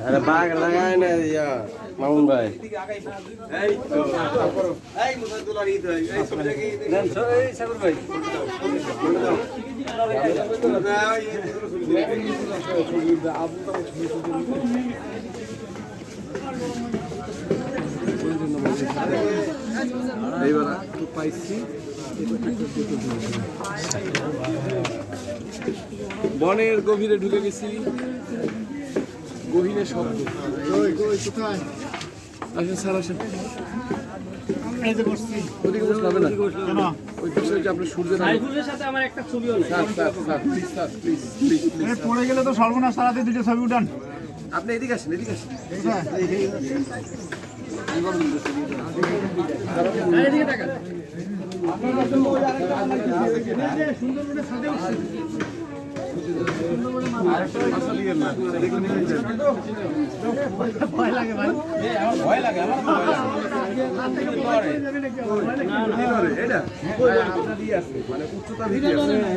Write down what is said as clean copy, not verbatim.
अरे बाग लगाए ना या मामून भाई सागर भाई বনের গভীরে ঢুকে গেছি, গভীরে শব্দ। আসেন স্যার, আসেন। ওদিকে বসলে হবে না, ওই পাশে যে আপনার সূর্যের সাথে আমার একটা ছবিও নেই। পড়ে গেলে তো সর্বনাশ, তাড়াতাড়ি দুটো ছবি উঠান। আপনি এদিকে আসেন, এদিকে আসেন। এদিকে তাকান। ভয় লাগে ভাই, ভয় লাগে আমার, মানে উচ্চতা ভিত্তি আছে।